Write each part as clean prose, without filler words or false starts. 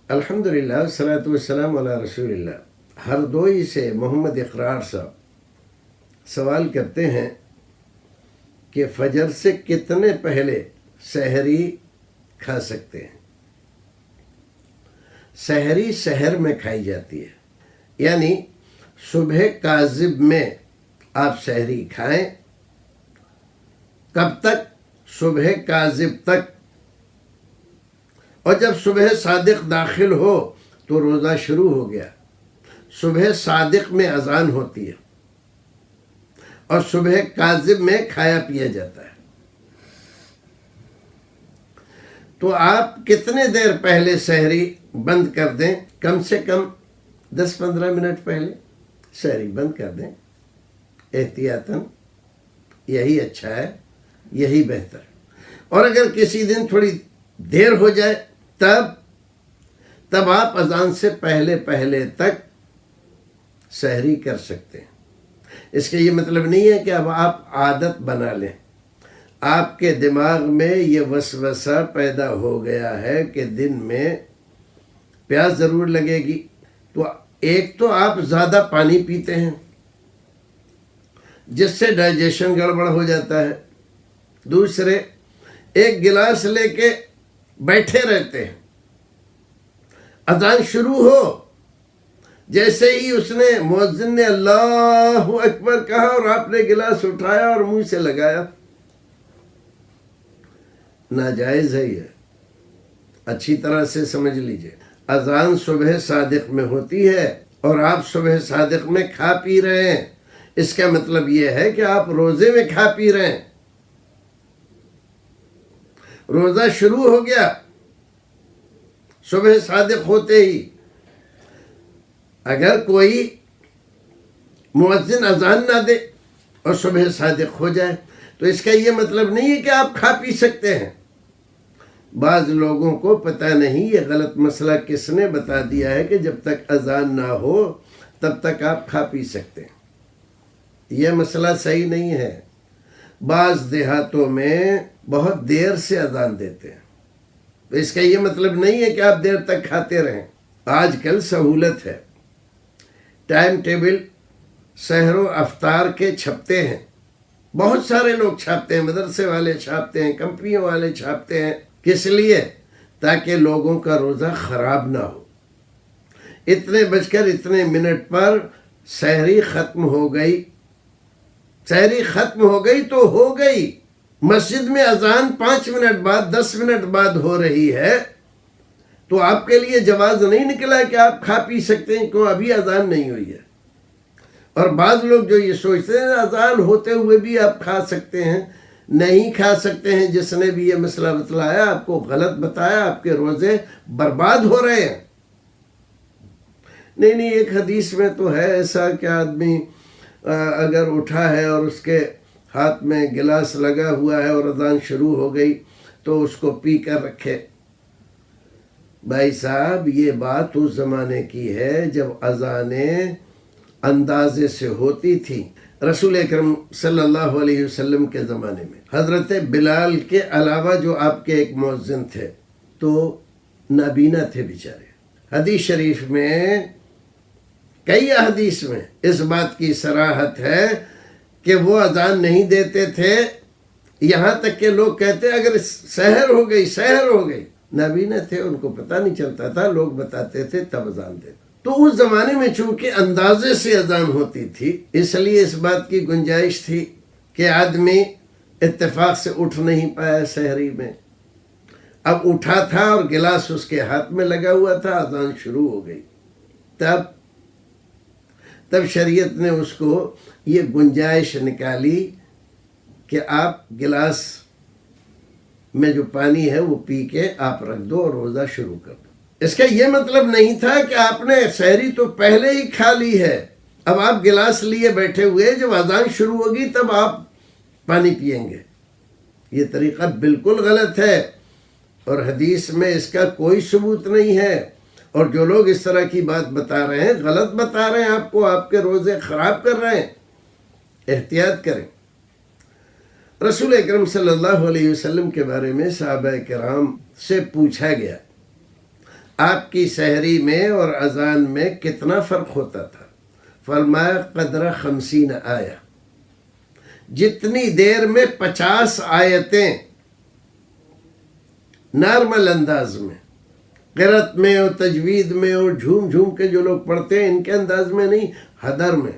الحمدللہ والصلاة والسلام علی رسول اللہ۔ ہردوئی سے محمد اقرار صاحب سوال کرتے ہیں کہ فجر سے کتنے پہلے سحری کھا سکتے ہیں؟ سحری سحر میں کھائی جاتی ہے، یعنی صبح کاذب میں آپ سحری کھائیں۔ کب تک؟ صبح کاذب تک، اور جب صبح صادق داخل ہو تو روزہ شروع ہو گیا۔ صبح صادق میں اذان ہوتی ہے اور صبح کاذب میں کھایا پیا جاتا ہے۔ تو آپ کتنے دیر پہلے سحری بند کر دیں؟ کم سے کم 10-15 منٹ پہلے سحری بند کر دیں، احتیاطاً۔ یہی اچھا ہے، یہی بہتر۔ اور اگر کسی دن تھوڑی دیر ہو جائے تب آپ اذان سے پہلے تک سحری کر سکتے ہیں۔ اس کا یہ مطلب نہیں ہے کہ اب آپ عادت بنا لیں۔ آپ کے دماغ میں یہ وسوسہ پیدا ہو گیا ہے کہ دن میں پیاس ضرور لگے گی، تو ایک تو آپ زیادہ پانی پیتے ہیں جس سے ڈائجیشن گڑبڑ ہو جاتا ہے، دوسرے ایک گلاس لے کے بیٹھے رہتے ہیں، اذان شروع ہو جیسے ہی اس نے مؤذن نے اللہ اکبر کہا اور آپ نے گلاس اٹھایا اور منہ سے لگایا، ناجائز ہے یہ۔ اچھی طرح سے سمجھ لیجئے، اذان صبح صادق میں ہوتی ہے اور آپ صبح صادق میں کھا پی رہے ہیں، اس کا مطلب یہ ہے کہ آپ روزے میں کھا پی رہے ہیں۔ روزہ شروع ہو گیا صبح صادق ہوتے ہی۔ اگر کوئی مؤذن اذان نہ دے اور صبح صادق ہو جائے تو اس کا یہ مطلب نہیں ہے کہ آپ کھا پی سکتے ہیں۔ بعض لوگوں کو پتہ نہیں یہ غلط مسئلہ کس نے بتا دیا ہے کہ جب تک اذان نہ ہو تب تک آپ کھا پی سکتے ہیں۔ یہ مسئلہ صحیح نہیں ہے۔ بعض دیہاتوں میں بہت دیر سے اذان دیتے ہیں، تو اس کا یہ مطلب نہیں ہے کہ آپ دیر تک کھاتے رہیں۔ آج کل سہولت ہے، ٹائم ٹیبل سحر و افطار کے چھپتے ہیں، بہت سارے لوگ چھاپتے ہیں، مدرسے والے چھاپتے ہیں، کمپنیوں والے چھاپتے ہیں۔ کس لیے؟ تاکہ لوگوں کا روزہ خراب نہ ہو۔ اتنے بج کر اتنے منٹ پر سحری ختم ہو گئی، سحری ختم ہو گئی تو ہو گئی۔ مسجد میں اذان 5 منٹ بعد 10 منٹ بعد ہو رہی ہے تو آپ کے لیے جواز نہیں نکلا کہ آپ کھا پی سکتے ہیں، کیوں؟ ابھی اذان نہیں ہوئی ہے۔ اور بعض لوگ جو یہ سوچتے ہیں اذان ہوتے ہوئے بھی آپ کھا سکتے ہیں، نہیں کھا سکتے ہیں۔ جس نے بھی یہ مسئلہ بتلایا آپ کو غلط بتایا، آپ کے روزے برباد ہو رہے ہیں۔ نہیں، ایک حدیث میں تو ہے ایسا کہ آدمی اگر اٹھا ہے اور اس کے ہاتھ میں گلاس لگا ہوا ہے اور اذان شروع ہو گئی تو اس کو پی کر رکھے۔ بھائی صاحب، یہ بات اس زمانے کی ہے جب اذانیں اندازے سے ہوتی تھی۔ رسول اکرم صلی اللہ علیہ وسلم کے زمانے میں حضرت بلال کے علاوہ جو آپ کے ایک مؤذن تھے تو نابینا تھے بیچارے۔ حدیث شریف میں کئی احادیث میں اس بات کی صراحت ہے کہ وہ اذان نہیں دیتے تھے، یہاں تک کہ لوگ کہتے اگر سحر ہو گئی، نابینا تھے، ان کو پتہ نہیں چلتا تھا، لوگ بتاتے تھے تب اذان دیتے۔ تو اس زمانے میں چونکہ اندازے سے اذان ہوتی تھی، اس لیے اس بات کی گنجائش تھی کہ آدمی اتفاق سے اٹھ نہیں پایا سحری میں، اب اٹھا تھا اور گلاس اس کے ہاتھ میں لگا ہوا تھا، اذان شروع ہو گئی، تب شریعت نے اس کو یہ گنجائش نکالی کہ آپ گلاس میں جو پانی ہے وہ پی کے آپ رکھ دو اور روزہ شروع کر دو۔ اس کا یہ مطلب نہیں تھا کہ آپ نے سحری تو پہلے ہی کھا لی ہے، اب آپ گلاس لیے بیٹھے ہوئے، جب اذان شروع ہوگی تب آپ پانی پئیں گے۔ یہ طریقہ بالکل غلط ہے اور حدیث میں اس کا کوئی ثبوت نہیں ہے، اور جو لوگ اس طرح کی بات بتا رہے ہیں غلط بتا رہے ہیں، آپ کو آپ کے روزے خراب کر رہے ہیں۔ احتیاط کریں۔ رسول اکرم صلی اللہ علیہ وسلم کے بارے میں صحابہ کرام سے پوچھا گیا، آپ کی سحری میں اور اذان میں کتنا فرق ہوتا تھا؟ فرمایا قدر 50 آیا، جتنی دیر میں 50 آیتیں نارمل انداز میں، قرأت میں اور تجوید میں اور جھوم جھوم کے جو لوگ پڑھتے ہیں ان کے انداز میں نہیں، حدر میں،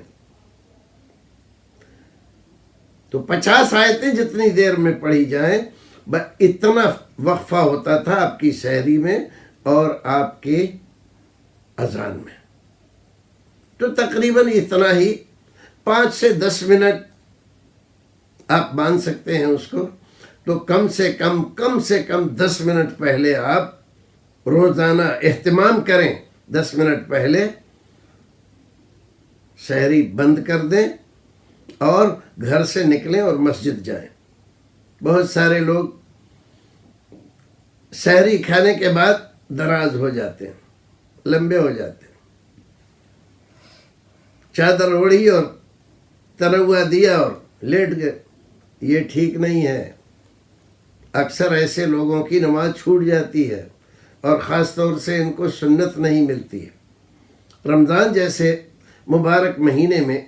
تو 50 آیتیں جتنی دیر میں پڑھی جائیں اتنا وقفہ ہوتا تھا آپ کی سحری میں اور آپ کے اذان میں. تو تقریباً اتنا ہی، 5 سے 10 منٹ آپ مان سکتے ہیں اس کو. تو کم سے کم 10 منٹ پہلے آپ روزانہ اہتمام کریں، 10 منٹ پہلے سحری بند کر دیں اور گھر سے نکلیں اور مسجد جائیں. بہت سارے لوگ سحری کھانے کے بعد دراز ہو جاتے ہیں، لمبے ہو جاتے ہیں، چادر اوڑھی اور تنوع دیا اور لیٹ گئے. یہ ٹھیک نہیں ہے. اکثر ایسے لوگوں کی نماز چھوٹ جاتی ہے اور خاص طور سے ان کو سنت نہیں ملتی ہے. رمضان جیسے مبارک مہینے میں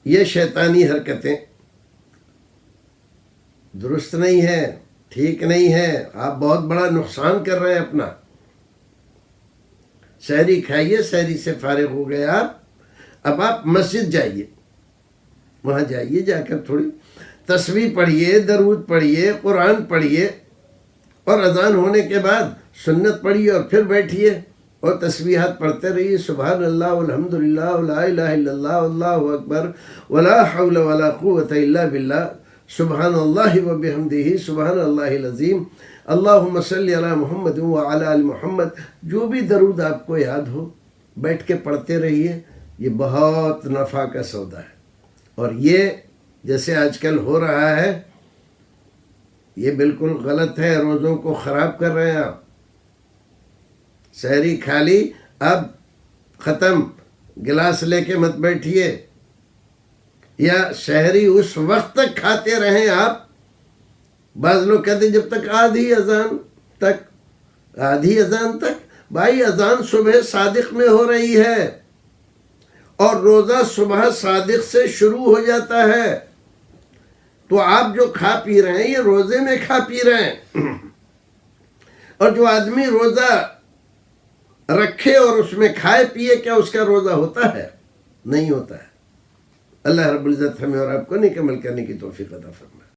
یہ شیطانی حرکتیں درست نہیں ہے، ٹھیک نہیں ہے. آپ بہت بڑا نقصان کر رہے ہیں اپنا. سحری کھائیے، سحری سے فارغ ہو گئے آپ، اب آپ مسجد جائیے، وہاں جائیے، جا کر تھوڑی تسبیح پڑھیے، درود پڑھیے، قرآن پڑھیے اور اذان ہونے کے بعد سنت پڑھیے اور پھر بیٹھیے اور تسبیحات پڑھتے رہیے. سبحان اللہ والحمدللہ ولا الہ الا اللہ واللہ اکبر ولا حول ولا قوت الا باللہ سبحان اللہ وبحمدہ سبحان اللہ العظیم اللہم صلی علی محمد وعلی آل محمد. جو بھی درود آپ کو یاد ہو بیٹھ کے پڑھتے رہیے. یہ بہت نفع کا سودا ہے. اور یہ جیسے آج کل ہو رہا ہے یہ بالکل غلط ہے، روزوں کو خراب کر رہے ہیں آپ. سحری کھا لی، اب ختم، گلاس لے کے مت بیٹھیے، یا سحری اس وقت تک کھاتے رہیں آپ. بعض لوگ کہتے ہیں جب تک آدھی اذان تک. بھائی اذان صبح صادق میں ہو رہی ہے اور روزہ صبح صادق سے شروع ہو جاتا ہے. تو آپ جو کھا پی رہے ہیں یہ روزے میں کھا پی رہے ہیں. اور جو آدمی روزہ رکھے اور اس میں کھائے پیے، کیا اس کا روزہ ہوتا ہے؟ نہیں ہوتا ہے. اللہ رب العزت ہمیں اور آپ کو نیک عمل کرنے کی توفیق عطا فرمائے.